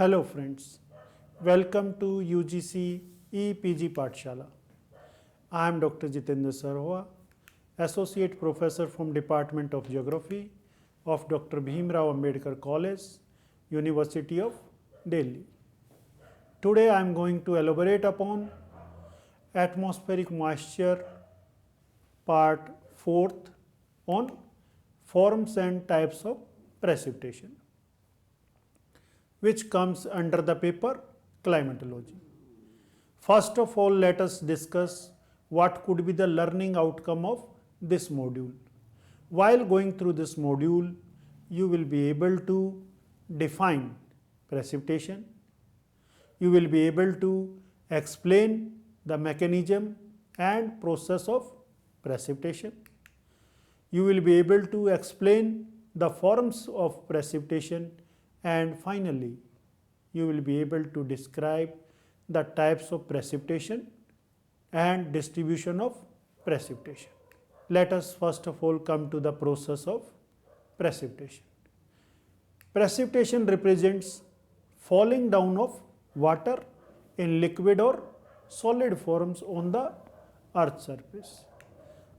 Hello friends, welcome to UGC EPG Pathshala. I am Dr. Jitendra Sarwa, Associate Professor from Department of Geography of Dr. Bhim Rao Ambedkar College, University of Delhi. Today I am going to elaborate upon atmospheric moisture part 4th on forms and types of precipitation, which comes under the paper climatology. First of all, let us discuss what could be the learning outcome of this module. While going through this module, you will be able to define precipitation. You will be able to explain the mechanism and process of precipitation. You will be able to explain the forms of precipitation, and finally you will be able to describe the types of precipitation and distribution of precipitation. Let us first of all come to the process of precipitation. Precipitation represents falling down of water in liquid or solid forms on the earth's surface.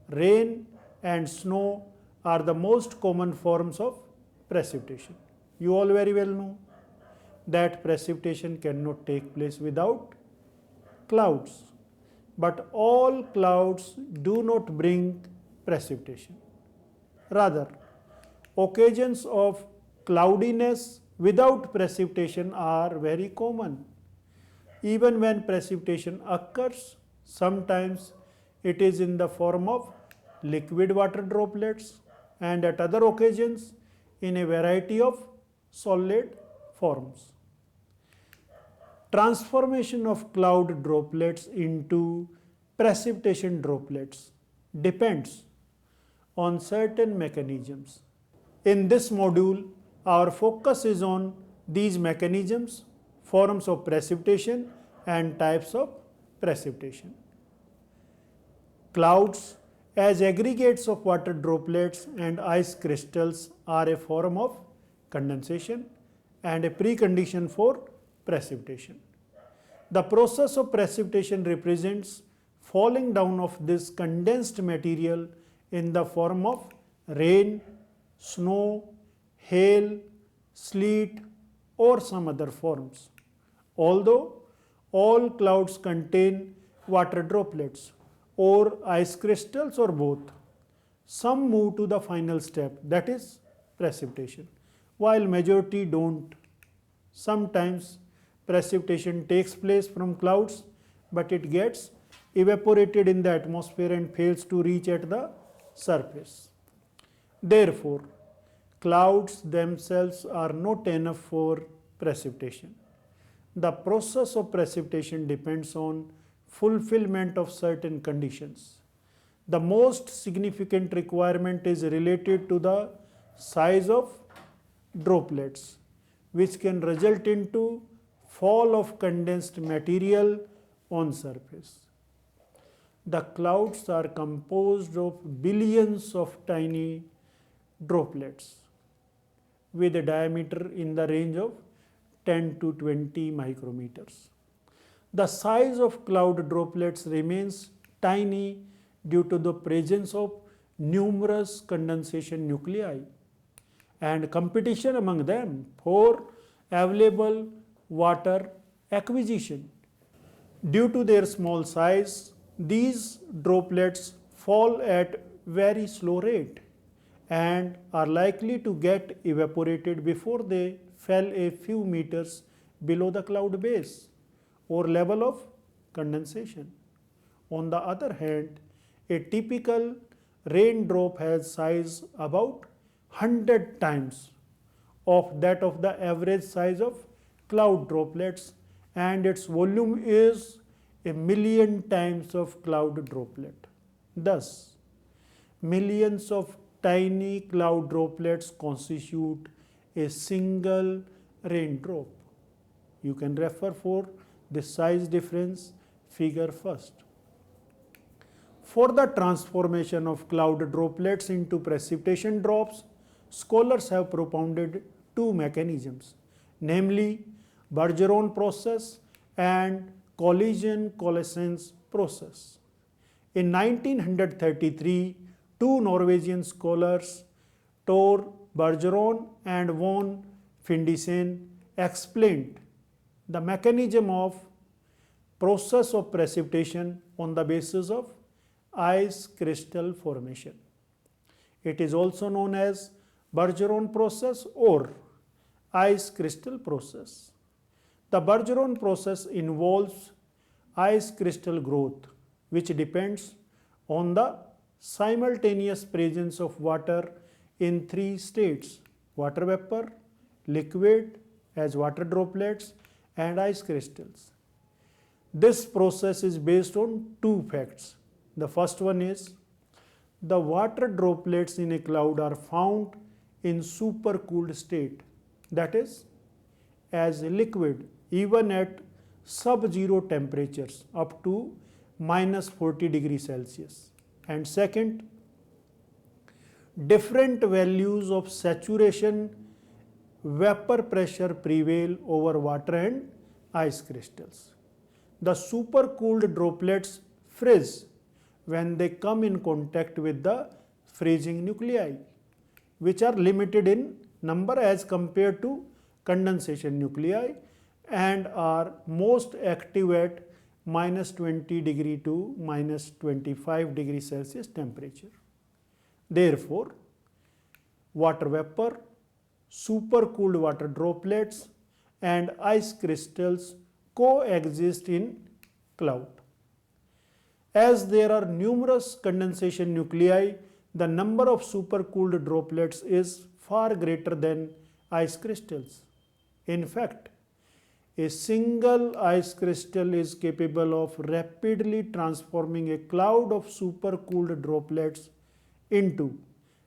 Rain and snow are the most common forms of precipitation. You all very well know that precipitation cannot take place without clouds, but all clouds do not bring precipitation. Rather, occasions of cloudiness without precipitation are very common. Even when precipitation occurs, sometimes it is in the form of liquid water droplets, and at other occasions in a variety of solid forms. Transformation of cloud droplets into precipitation droplets depends on certain mechanisms. In this module, our focus is on these mechanisms, forms of precipitation and types of precipitation. Clouds as aggregates of water droplets and ice crystals are a form of condensation and a precondition for precipitation. The process of precipitation represents falling down of this condensed material in the form of rain, snow, hail, sleet, or some other forms. Although all clouds contain water droplets or ice crystals or both, some move to the final step, that is precipitation, while majority don't. Sometimes precipitation takes place from clouds, but it gets evaporated in the atmosphere and fails to reach at the surface. Therefore, clouds themselves are not enough for precipitation. The process of precipitation depends on fulfillment of certain conditions. The most significant requirement is related to the size of droplets, which can result into fall of condensed material on surface. The clouds are composed of billions of tiny droplets with a diameter in the range of 10 to 20 micrometers. The size of cloud droplets remains tiny due to the presence of numerous condensation nuclei and competition among them for available water acquisition. Due to their small size, these droplets fall at very slow rate and are likely to get evaporated before they fell a few meters below the cloud base or level of condensation. On the other hand, a typical raindrop has size about 100 times of that of the average size of cloud droplets, and its volume is 1,000,000 times of cloud droplet. Thus, millions of tiny cloud droplets constitute a single raindrop. You can refer for the size difference figure first. For the transformation of cloud droplets into precipitation drops, scholars have propounded two mechanisms, namely Bergeron process and collision coalescence process. In 1933, two Norwegian scholars, Tor Bergeron and von Findesen, explained the mechanism of process of precipitation on the basis of ice crystal formation. It is also known as Bergeron process or ice crystal process. The Bergeron process involves ice crystal growth, which depends on the simultaneous presence of water in three states: water vapor, liquid as water droplets, and ice crystals. This process is based on two facts. The first one is the water droplets in a cloud are found in supercooled state, that is, as liquid even at sub-zero temperatures up to minus 40 degrees Celsius. And second, different values of saturation vapor pressure prevail over water and ice crystals. The supercooled droplets freeze when they come in contact with the freezing nuclei, which are limited in number as compared to condensation nuclei and are most active at minus 20 degree to minus 25 degrees Celsius temperature. Therefore, water vapor, supercooled water droplets and ice crystals coexist in cloud. As there are numerous condensation nuclei, the number of supercooled droplets is far greater than ice crystals. In fact, a single ice crystal is capable of rapidly transforming a cloud of supercooled droplets into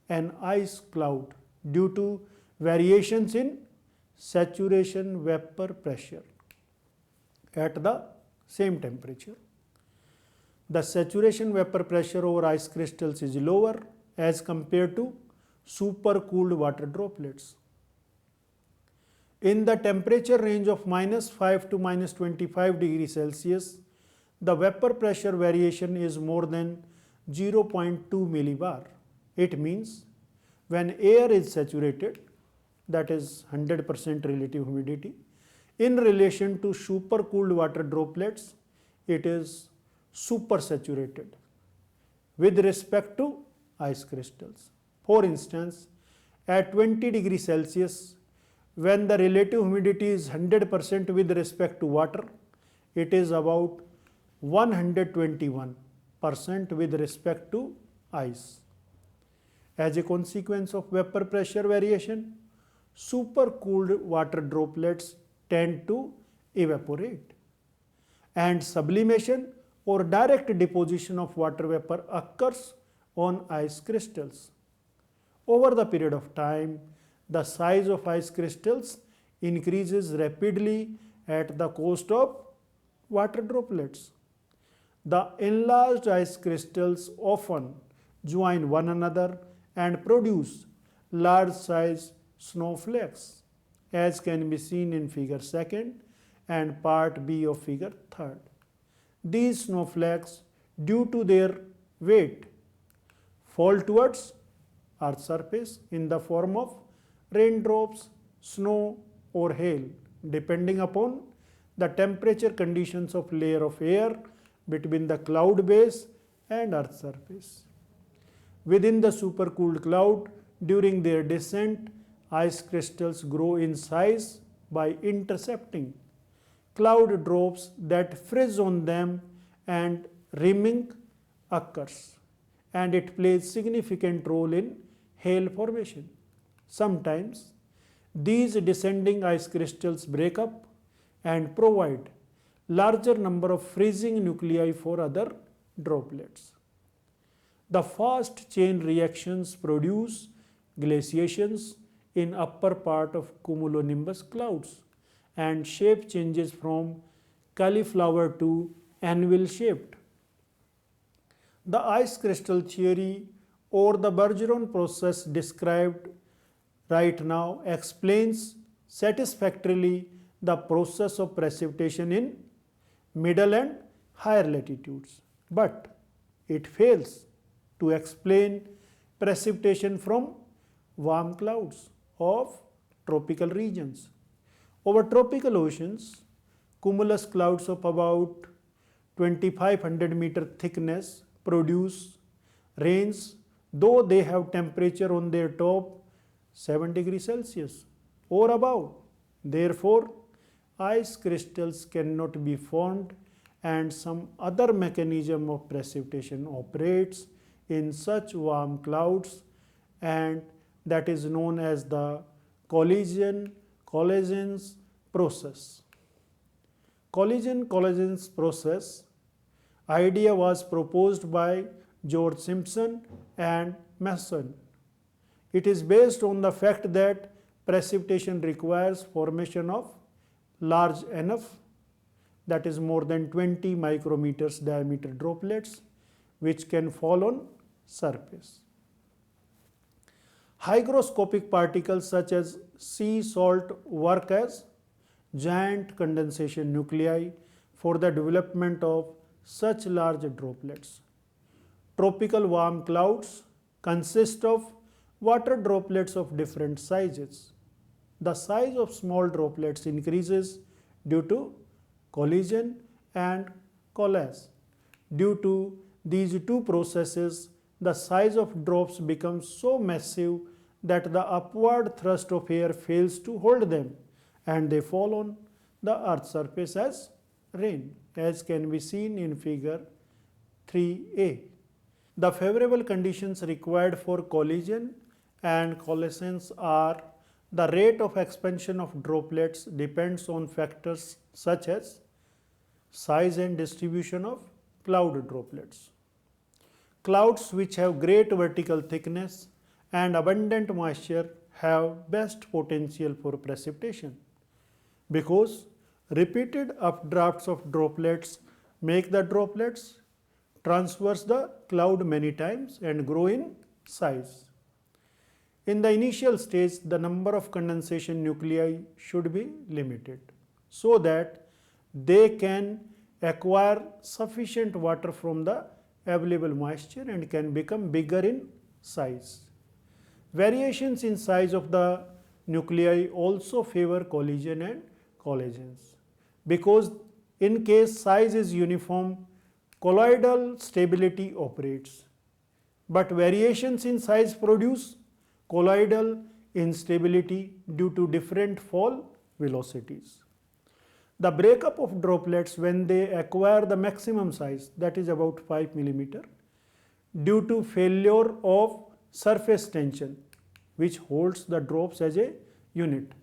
an ice cloud due to variations in saturation vapor pressure at the same temperature. The saturation vapor pressure over ice crystals is lower as compared to supercooled water droplets. In the temperature range of minus 5 to minus 25 degrees Celsius, the vapor pressure variation is more than 0.2 millibar. It means when air is saturated, that is 100% relative humidity, in relation to supercooled water droplets, it is supersaturated with respect to ice crystals. For instance, at 20 degrees Celsius, when the relative humidity is 100% with respect to water, it is about 121% with respect to ice. As a consequence of vapor pressure variation, supercooled water droplets tend to evaporate, and sublimation or direct deposition of water vapor occurs on ice crystals. Over the period of time, the size of ice crystals increases rapidly at the cost of water droplets. The enlarged ice crystals often join one another and produce large size snowflakes, as can be seen in figure 2nd and part B of figure 3rd. These snowflakes, due to their weight, fall towards earth's surface in the form of raindrops, snow or hail, depending upon the temperature conditions of layer of air between the cloud base and earth's surface. Within the supercooled cloud, during their descent, ice crystals grow in size by intercepting cloud drops that freeze on them, and rimming occurs, and it plays significant role in hail formation. Sometimes these descending ice crystals break up and provide larger number of freezing nuclei for other droplets. The fast chain reactions produce glaciations in upper part of cumulonimbus clouds, and shape changes from cauliflower to anvil shaped. The ice crystal theory or the Bergeron process described right now explains satisfactorily the process of precipitation in middle and higher latitudes, but it fails to explain precipitation from warm clouds of tropical regions. Over tropical oceans, cumulus clouds of about 2500 meter thickness produce rains, though they have temperature on their top 7 degrees Celsius or above. Therefore, ice crystals cannot be formed and some other mechanism of precipitation operates in such warm clouds, and that is known as the collisions process. Collisions process idea was proposed by George Simpson and Mason. It is based on the fact that precipitation requires formation of large enough, that is more than 20 micrometers diameter droplets, which can fall on surface. Hygroscopic particles such as sea salt work as giant condensation nuclei for the development of such large droplets. Tropical warm clouds consist of water droplets of different sizes. The size of small droplets increases due to collision and collapse. Due to these two processes, the size of drops becomes so massive that the upward thrust of air fails to hold them, and they fall on the earth's surface as rain, as can be seen in figure 3a. The favorable conditions required for collision and coalescence are: the rate of expansion of droplets depends on factors such as size and distribution of cloud droplets. Clouds which have great vertical thickness and abundant moisture have best potential for precipitation, because repeated updrafts of droplets make the droplets traverse the cloud many times and grow in size. In the initial stage, the number of condensation nuclei should be limited so that they can acquire sufficient water from the available moisture and can become bigger in size. Variations in size of the nuclei also favor collision and collisions, because in case size is uniform, colloidal stability operates, but variations in size produce colloidal instability due to different fall velocities. The breakup of droplets when they acquire the maximum size, that is about 5 mm, due to failure of surface tension, which holds the drops as a unit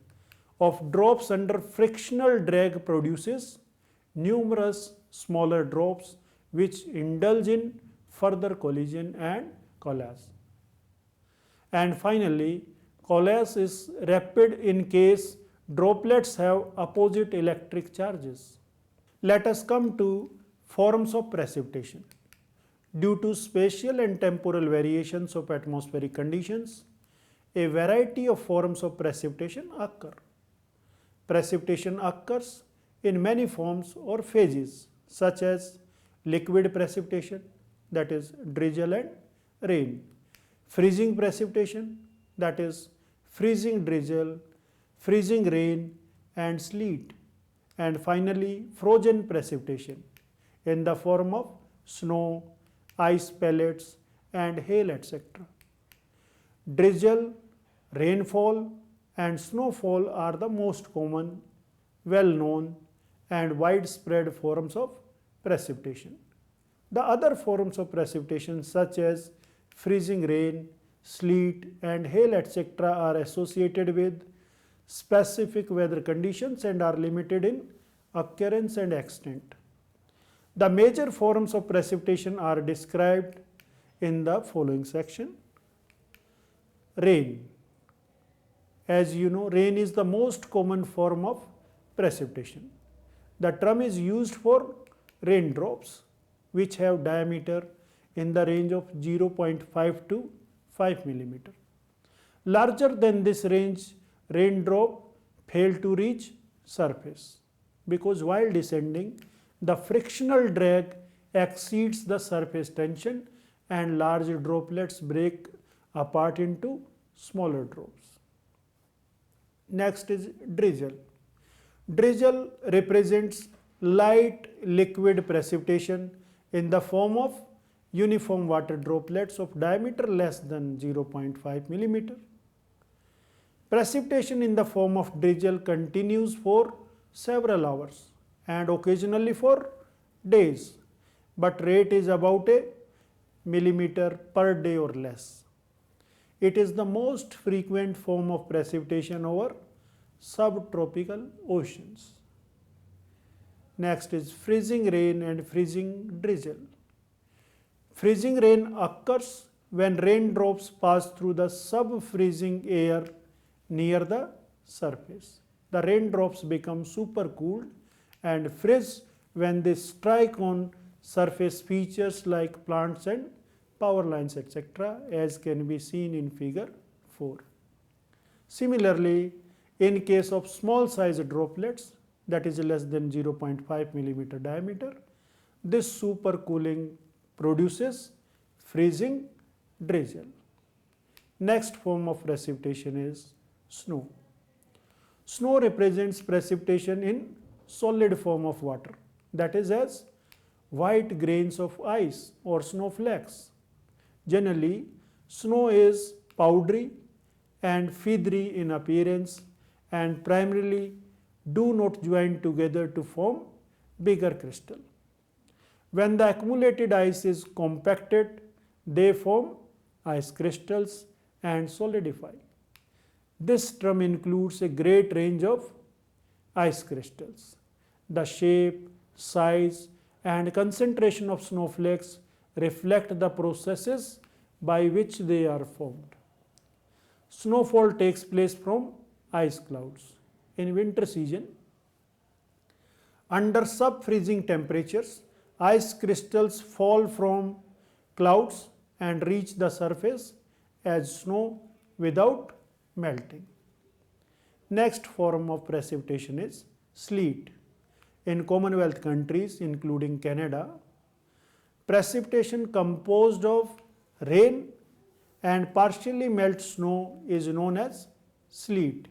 of drops under frictional drag, produces numerous smaller drops which indulge in further collision and collapse. And finally, collapse is rapid in case droplets have opposite electric charges. Let us come to forms of precipitation. Due to spatial and temporal variations of atmospheric conditions, a variety of forms of precipitation occur. Precipitation occurs in many forms or phases, such as liquid precipitation, that is drizzle and rain; freezing precipitation, that is freezing drizzle, freezing rain and sleet; and finally frozen precipitation in the form of snow, ice pellets and hail, etc. Drizzle, rainfall and snowfall are the most common, well-known and widespread forms of precipitation. The other forms of precipitation, such as freezing rain, sleet and hail, etc., are associated with specific weather conditions and are limited in occurrence and extent. The major forms of precipitation are described in the following section. Rain. As you know, rain is the most common form of precipitation. The term is used for raindrops which have diameter in the range of 0.5 to 5 millimeter. Larger than this range, raindrop fail to reach surface, because while descending, the frictional drag exceeds the surface tension and large droplets break apart into smaller drops. Next is drizzle. Drizzle represents light liquid precipitation in the form of uniform water droplets of diameter less than 0.5 millimeter. Precipitation in the form of drizzle continues for several hours and occasionally for days, but rate is about a millimeter per day or less. It is the most frequent form of precipitation over subtropical oceans. Next is freezing rain and freezing drizzle. Freezing rain occurs when raindrops pass through the sub-freezing air near the surface. The raindrops become supercooled and freeze when they strike on surface features like plants and power lines, etc., as can be seen in figure 4. Similarly, in case of small size droplets, that is less than 0.5 millimeter diameter, this supercooling produces freezing drizzle. Next form of precipitation is snow. Snow represents precipitation in solid form of water, that is as white grains of ice or snowflakes. Generally, snow is powdery and feathery in appearance and primarily do not join together to form bigger crystal. When the accumulated ice is compacted, they form ice crystals and solidify. This term includes a great range of ice crystals. The shape, size, and concentration of snowflakes reflect the processes by which they are formed. Snowfall takes place from ice clouds. In winter season, under sub-freezing temperatures, ice crystals fall from clouds and reach the surface as snow without melting. Next form of precipitation is sleet. In Commonwealth countries, including Canada, precipitation composed of rain and partially melt snow is known as sleet.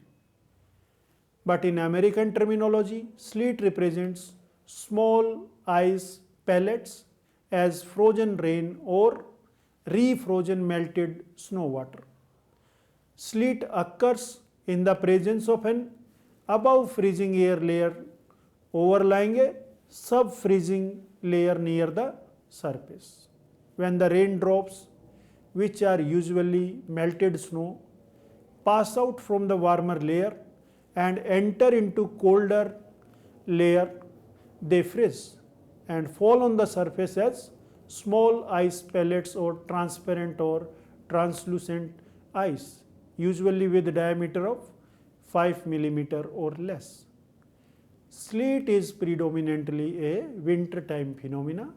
But in American terminology, sleet represents small ice pellets as frozen rain or refrozen melted snow water. Sleet occurs in the presence of an above freezing air layer overlying a sub-freezing layer near the surface. When the raindrops, which are usually melted snow, pass out from the warmer layer and enter into colder layer, they freeze and fall on the surface as small ice pellets or transparent or translucent ice, usually with a diameter of 5 millimeter or less. Sleet is predominantly a winter-time phenomena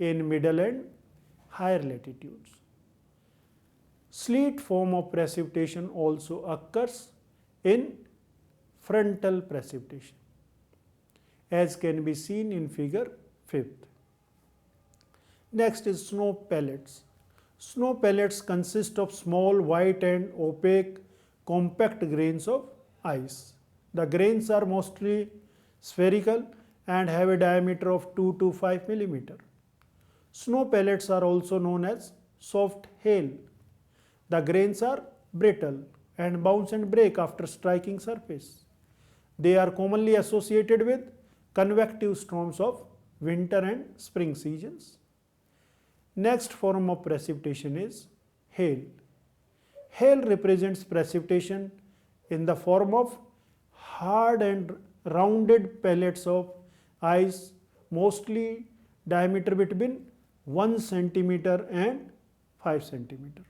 in middle and higher latitudes. Sleet form of precipitation also occurs in frontal precipitation, as can be seen in figure 5th. Next is snow pellets. Snow pellets consist of small white and opaque compact grains of ice. The grains are mostly spherical and have a diameter of 2 to 5 millimeter. Snow pellets are also known as soft hail. The grains are brittle and bounce and break after striking surface. They are commonly associated with convective storms of winter and spring seasons. Next form of precipitation is hail. Hail represents precipitation in the form of hard and rounded pellets of ice, mostly diameter between 1 centimeter and 5 centimeter.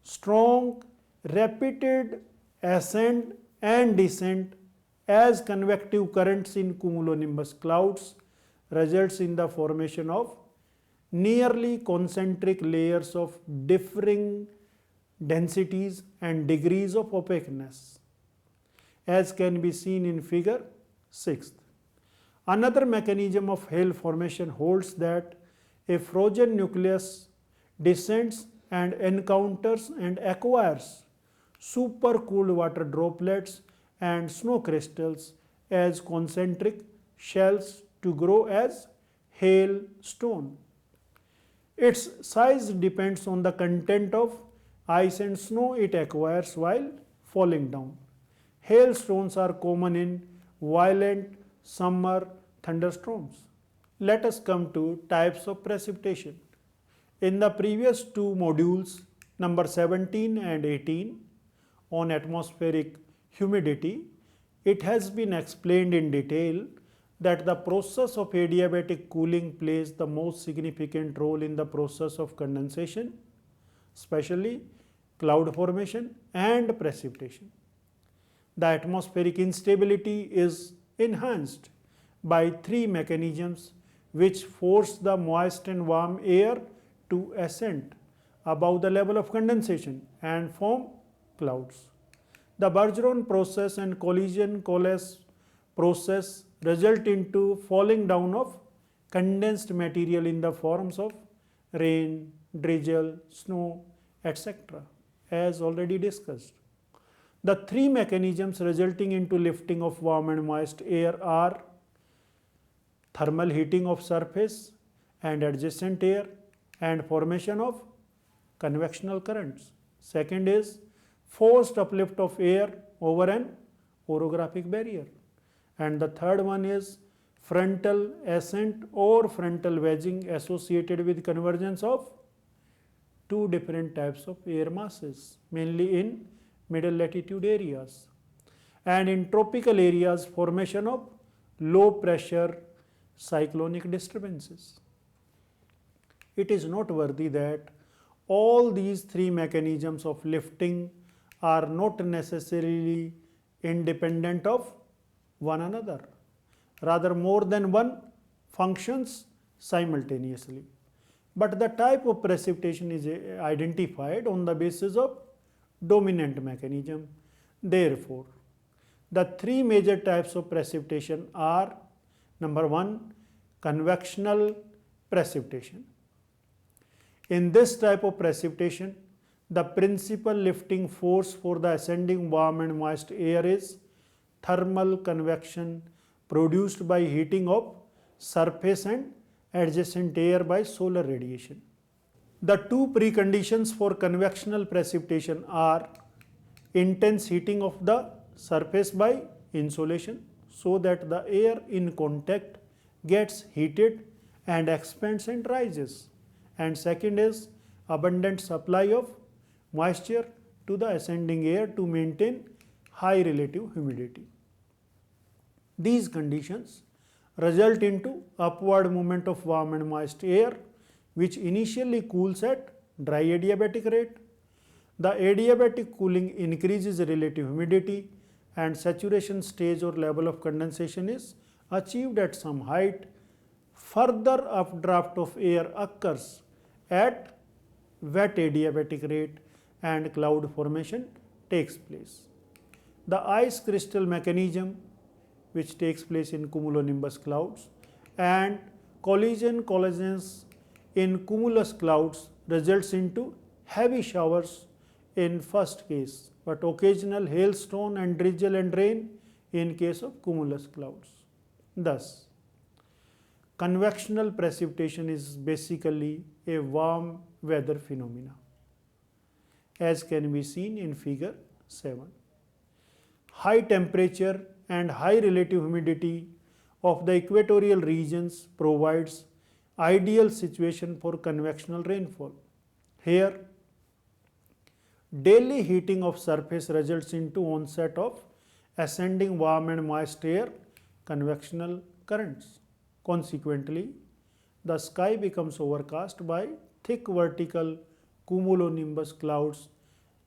Strong, repeated ascent and descent as convective currents in cumulonimbus clouds results in the formation of nearly concentric layers of differing densities and degrees of opaqueness. as can be seen in figure 6. Another mechanism of hail formation holds that a frozen nucleus descends and encounters and acquires supercooled water droplets and snow crystals as concentric shells to grow as hailstone. Its size depends on the content of ice and snow it acquires while falling down. Hailstones are common in violent summer thunderstorms. Let us come to types of precipitation. In the previous two modules, number 17 and 18, on atmospheric humidity, it has been explained in detail that the process of adiabatic cooling plays the most significant role in the process of condensation, especially cloud formation and precipitation. The atmospheric instability is enhanced by three mechanisms which force the moist and warm air to ascend above the level of condensation and form clouds. The Bergeron process and collision-coalesce process result into falling down of condensed material in the forms of rain, drizzle, snow, etc. as already discussed. The three mechanisms resulting into lifting of warm and moist air are thermal heating of surface and adjacent air and formation of convectional currents. Second is forced uplift of air over an orographic barrier. And the third one is frontal ascent or frontal wedging associated with convergence of two different types of air masses, mainly in middle latitude areas. And in tropical areas, formation of low pressure cyclonic disturbances. It is noteworthy that all these three mechanisms of lifting are not necessarily independent of one another. Rather, more than one functions simultaneously. But the type of precipitation is identified on the basis of dominant mechanism. Therefore, the three major types of precipitation are: number one, convectional precipitation. In this type of precipitation, the principal lifting force for the ascending warm and moist air is thermal convection produced by heating of surface and adjacent air by solar radiation. The two preconditions for convectional precipitation are intense heating of the surface by insolation, so that the air in contact gets heated and expands and rises. And second is abundant supply of moisture to the ascending air to maintain high relative humidity. These conditions result into upward movement of warm and moist air, which initially cools at dry adiabatic rate. The adiabatic cooling increases relative humidity and saturation stage or level of condensation is achieved at some height. Further updraft of air occurs at wet adiabatic rate and cloud formation takes place. The ice crystal mechanism, which takes place in cumulonimbus clouds, and collisions in cumulus clouds results into heavy showers in first case, but occasional hailstone and drizzle and rain in case of cumulus clouds. Thus, convectional precipitation is basically a warm weather phenomena, as can be seen in figure 7. High temperature and high relative humidity of the equatorial regions provides ideal situation for convectional rainfall. Here, daily heating of surface results into onset of ascending warm and moist air convectional currents. Consequently, the sky becomes overcast by thick vertical cumulonimbus clouds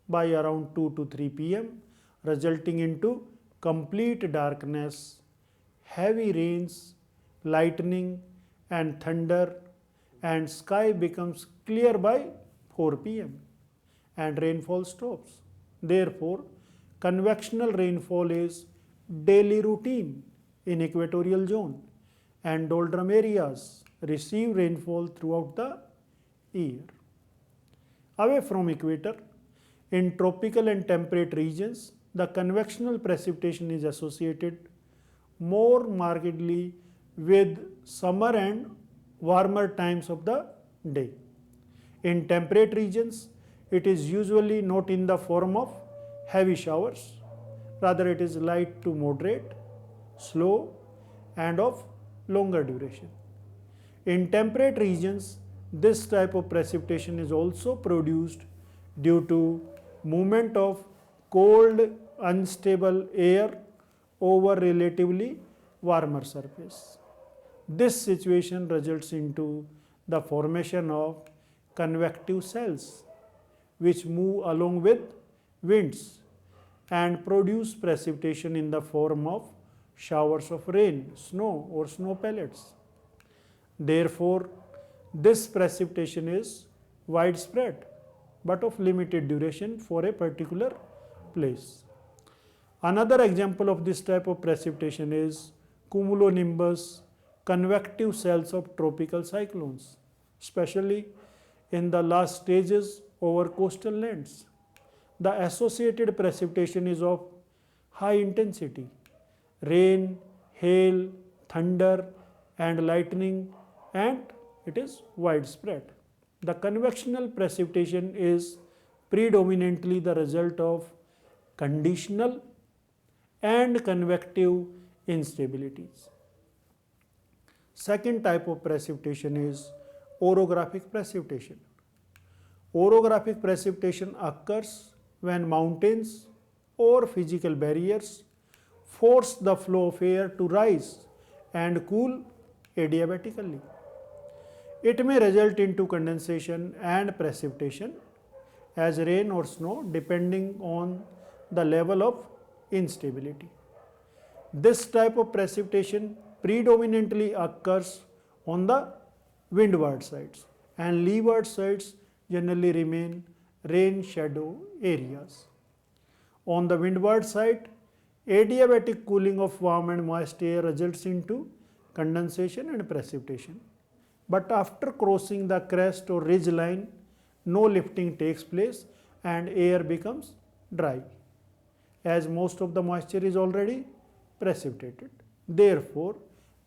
by around 2 to 3 pm, resulting into complete darkness, heavy rains, lightning and thunder, and sky becomes clear by 4 pm and rainfall stops. Therefore, convectional rainfall is daily routine in equatorial zone, and doldrum areas receive rainfall throughout the year. Away from equator, in tropical and temperate regions, the convectional precipitation is associated more markedly with summer and warmer times of the day. In temperate regions, it is usually not in the form of heavy showers, rather it is light to moderate, slow, and of longer duration. In temperate regions, this type of precipitation is also produced due to movement of cold, unstable air over relatively warmer surface. This situation results into the formation of convective cells which move along with winds and produce precipitation in the form of showers of rain, snow or snow pellets. Therefore, this precipitation is widespread but of limited duration for a particular place. Another example of this type of precipitation is cumulonimbus convective cells of tropical cyclones, especially in the last stages over coastal lands. The associated precipitation is of high intensity. Rain, hail, thunder, and lightning, and it is widespread. The convectional precipitation is predominantly the result of conditional and convective instabilities. Second type of precipitation is orographic precipitation. Orographic precipitation occurs when mountains or physical barriers force the flow of air to rise and cool adiabatically. It may result into condensation and precipitation as rain or snow depending on the level of instability. This type of precipitation predominantly occurs on the windward sides, and leeward sides generally remain rain shadow areas. On the windward side, adiabatic cooling of warm and moist air results into condensation and precipitation. But after crossing the crest or ridge line, no lifting takes place and air becomes dry, as most of the moisture is already precipitated. Therefore,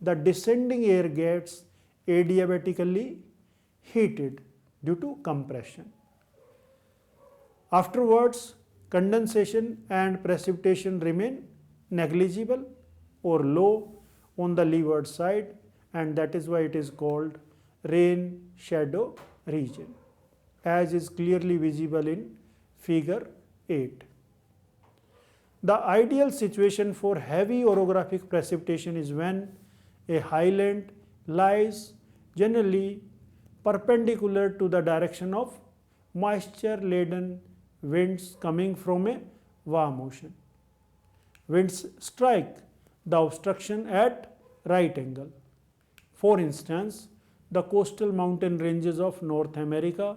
the descending air gets adiabatically heated due to compression. Afterwards, condensation and precipitation remain negligible or low on the leeward side, and that is why it is called rain shadow region, as is clearly visible in figure 8. The ideal situation for heavy orographic precipitation is when a highland lies generally perpendicular to the direction of moisture laden winds coming from a warm ocean. Winds strike the obstruction at right angle. For instance, the coastal mountain ranges of North America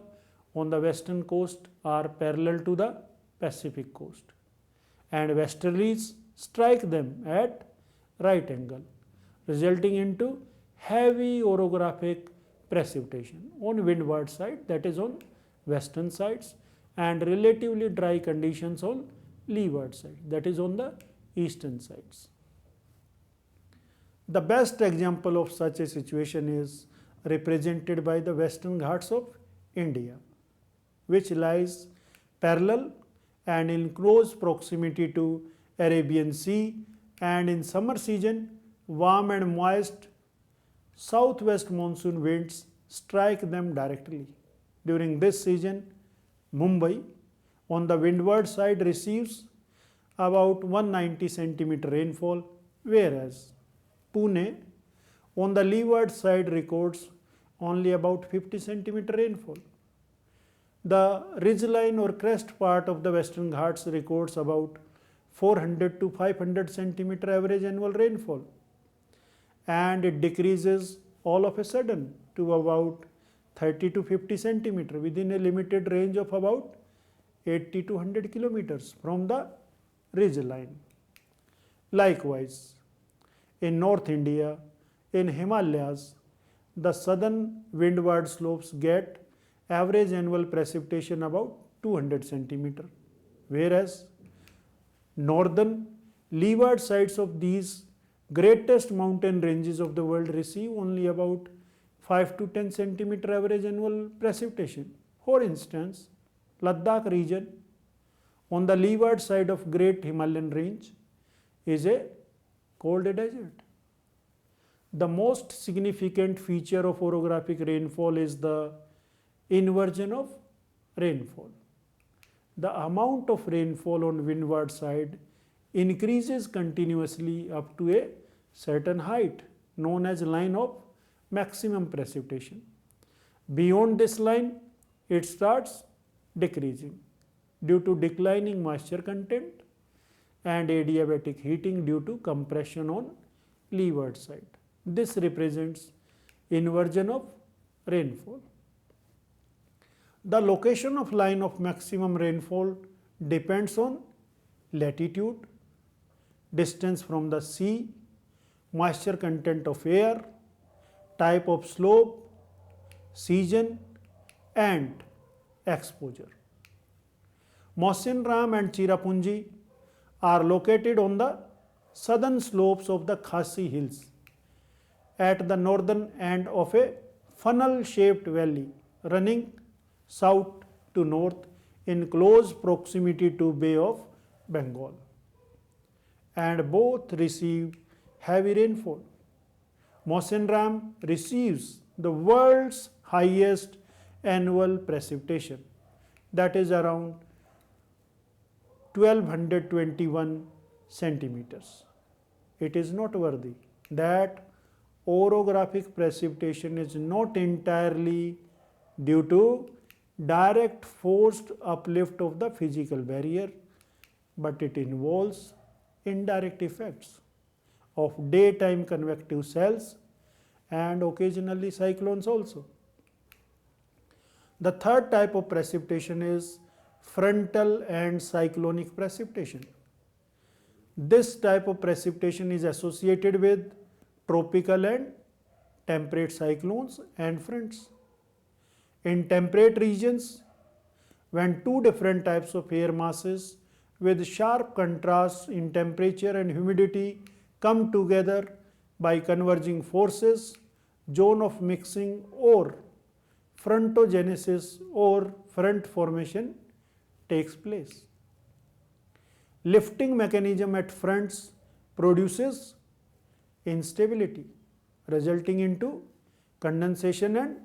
on the western coast are parallel to the Pacific coast, and westerlies strike them at right angle, resulting into heavy orographic precipitation on windward side, that is on western sides, and relatively dry conditions on leeward side, that is on the eastern sides. The best example of such a situation is represented by the Western Ghats of India, which lies parallel and in close proximity to Arabian Sea, and in summer season warm and moist southwest monsoon winds strike them directly. During this season, Mumbai on the windward side receives about 190 centimeter rainfall, whereas Pune on the leeward side records only about 50 centimeter rainfall. The ridgeline or crest part of the Western Ghats records about 400 to 500 centimeter average annual rainfall, and it decreases all of a sudden to about 30 to 50 centimeter within a limited range of about 80 to 100 kilometers from the ridge line. Likewise, in North India, in Himalayas, the southern windward slopes get average annual precipitation about 200 centimeter, whereas northern leeward sides of these greatest mountain ranges of the world receive only about 5 to 10 centimeter average annual precipitation. For instance, Ladakh region on the leeward side of Great Himalayan Range is a cold desert. The most significant feature of orographic rainfall is the inversion of rainfall. The amount of rainfall on windward side increases continuously up to a certain height known as line of maximum precipitation. Beyond this line, it starts decreasing due to declining moisture content and adiabatic heating due to compression on leeward side. This represents inversion of rainfall. The location of line of maximum rainfall depends on latitude, distance from the sea, moisture content of air, type of slope, season and exposure. Mawsynram and Cherrapunji are located on the southern slopes of the Khasi Hills at the northern end of a funnel-shaped valley running south to north in close proximity to Bay of Bengal, and both receive heavy rainfall. Mawsynram receives the world's highest annual precipitation, that is around 1221 centimeters. It is noteworthy that orographic precipitation is not entirely due to direct forced uplift of the physical barrier, but it involves indirect effects of daytime convective cells and occasionally cyclones also. The third type of precipitation is frontal and cyclonic precipitation. This type of precipitation is associated with tropical and temperate cyclones and fronts. In temperate regions, when two different types of air masses with sharp contrasts in temperature and humidity come together by converging forces, zone of mixing or frontogenesis or front formation takes place. Lifting mechanism at fronts produces instability, resulting into condensation and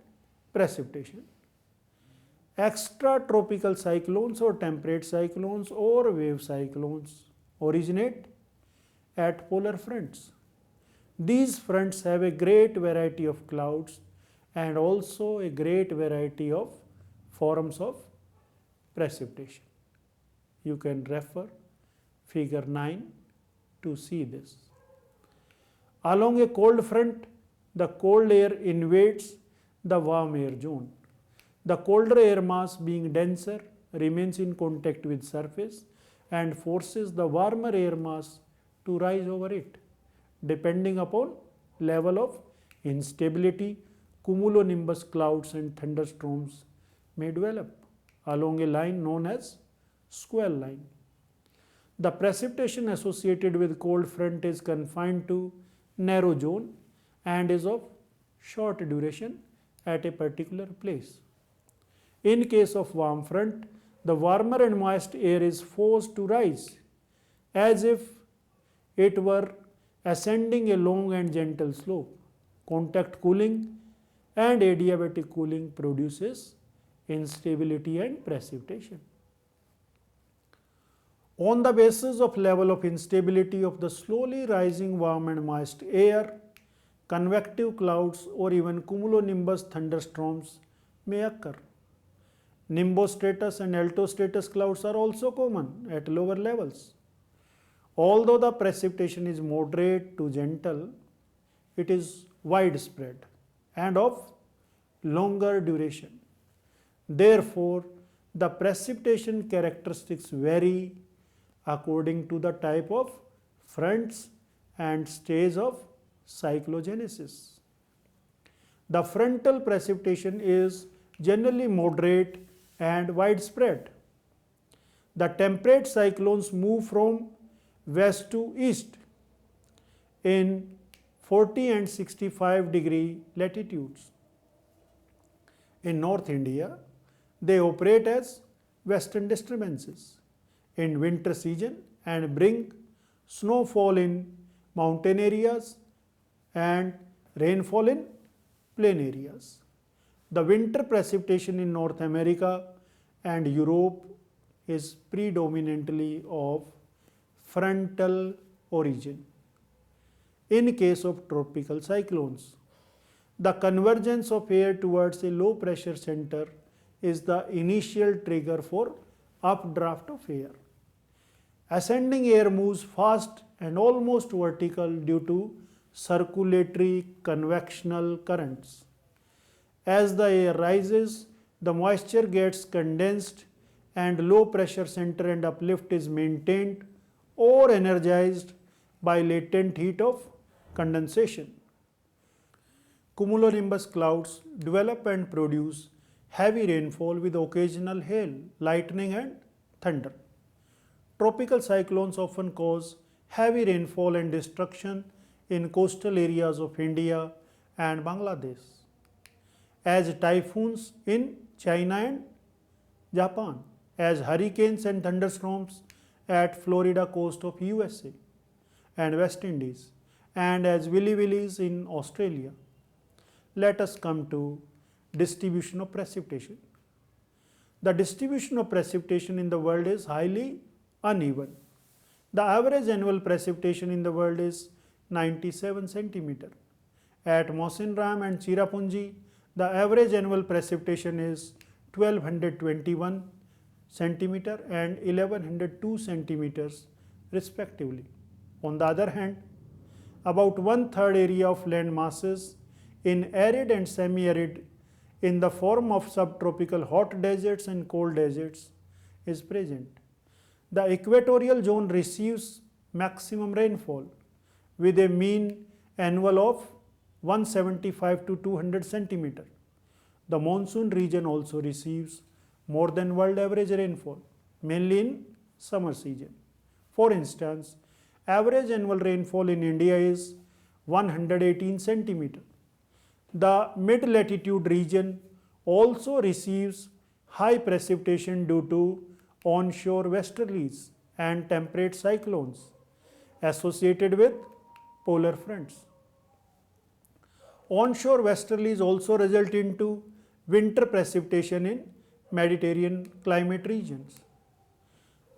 precipitation. Extratropical cyclones or temperate cyclones or wave cyclones originate at polar fronts. These fronts have a great variety of clouds and also a great variety of forms of precipitation. You can refer figure 9 to see this. Along a cold front, the cold air invades the warm air zone. The colder air mass, being denser, remains in contact with surface and forces the warmer air mass to rise over it. Depending upon level of instability, cumulonimbus clouds and thunderstorms may develop along a line known as squall line. The precipitation associated with cold front is confined to narrow zone and is of short duration at a particular place. In case of warm front, the warmer and moist air is forced to rise as if it were ascending a long and gentle slope. Contact cooling and adiabatic cooling produces instability and precipitation. On the basis of level of instability of the slowly rising warm and moist air, convective clouds or even cumulonimbus thunderstorms may occur. Nimbostratus and altostratus clouds are also common at lower levels. Although the precipitation is moderate to gentle, it is widespread and of longer duration. Therefore, the precipitation characteristics vary according to the type of fronts and stage of cyclogenesis. The frontal precipitation is generally moderate and widespread. The temperate cyclones move from west to east in 40 and 65-degree latitudes. In North India, they operate as western disturbances in winter season and bring snowfall in mountain areas and rainfall in plain areas. The winter precipitation in North America and Europe is predominantly of frontal origin. In case of tropical cyclones, the convergence of air towards a low pressure center is the initial trigger for updraft of air. Ascending air moves fast and almost vertical due to circulatory convectional currents. As the air rises, the moisture gets condensed and low pressure center and uplift is maintained or energized by latent heat of condensation. Cumulonimbus clouds develop and produce heavy rainfall with occasional hail, lightning and thunder. Tropical cyclones often cause heavy rainfall and destruction in coastal areas of India and Bangladesh, as typhoons in China and Japan, as hurricanes and thunderstorms at Florida coast of USA and West Indies, and as willy willies in Australia. Let us come to distribution of precipitation. The distribution of precipitation in the world is highly uneven. The average annual precipitation in the world is 97 centimeter. At Mawsynram and Cherrapunji, the average annual precipitation is 1221 centimeter and 1102 centimeters respectively. On the other hand, about one-third area of land masses in arid and semi-arid in the form of subtropical hot deserts and cold deserts is present. The equatorial zone receives maximum rainfall with a mean annual of 175 to 200 centimeter. The monsoon region also receives more than world average rainfall, mainly in summer season. For instance, average annual rainfall in India is 118 centimeter. The mid-latitude region also receives high precipitation due to onshore westerlies and temperate cyclones associated with polar fronts. Onshore westerlies also result into winter precipitation in Mediterranean climate regions.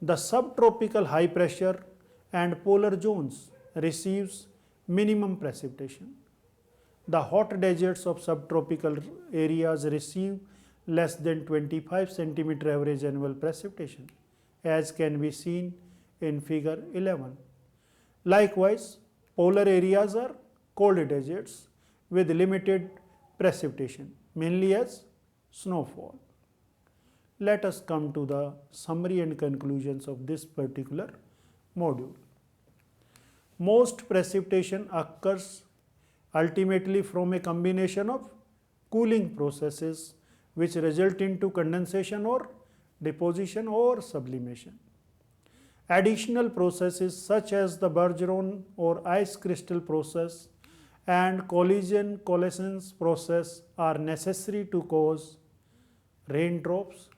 The subtropical high pressure and polar zones receives minimum precipitation. The hot deserts of subtropical areas receive less than 25 centimeter average annual precipitation, as can be seen in figure 11. Likewise, polar areas are cold deserts with limited precipitation, mainly as snowfall. Let us come to the summary and conclusions of this particular module. Most precipitation occurs ultimately from a combination of cooling processes which result into condensation or deposition or sublimation. Additional processes such as the Bergeron or ice crystal process and collision coalescence process are necessary to cause raindrops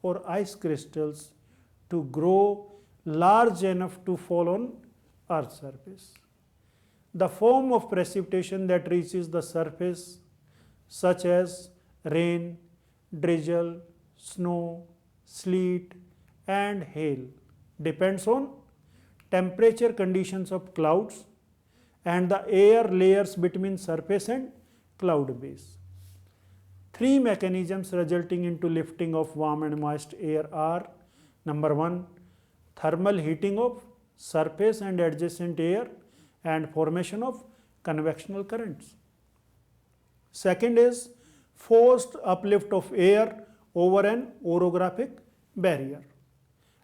or ice crystals to grow large enough to fall on Earth's surface. The form of precipitation that reaches the surface, such as rain, drizzle, snow, sleet, and hail, depends on temperature conditions of clouds and the air layers between surface and cloud base. Three mechanisms resulting into lifting of warm and moist air are: number one, thermal heating of surface and adjacent air and formation of convectional currents. Second is forced uplift of air over an orographic barrier.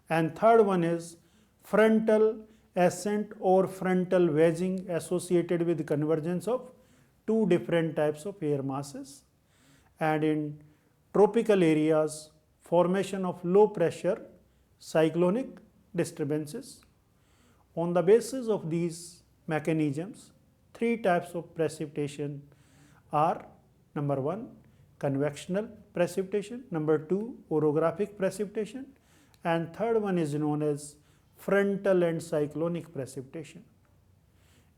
And third one is frontal ascent or frontal wedging associated with convergence of two different types of air masses, and in tropical areas, formation of low pressure cyclonic disturbances. On the basis of these mechanisms, three types of precipitation are: number 1, convectional precipitation; number 2, orographic precipitation; and third one is known as frontal and cyclonic precipitation.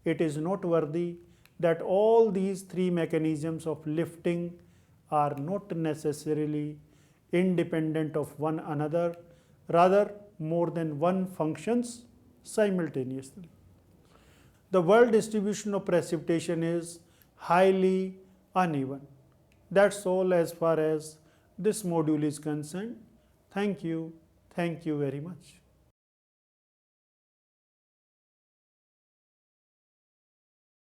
It is noteworthy that all these three mechanisms of lifting are not necessarily independent of one another, rather more than one functions simultaneously. The world distribution of precipitation is highly uneven. That's all as far as this module is concerned. Thank you. Thank you very much.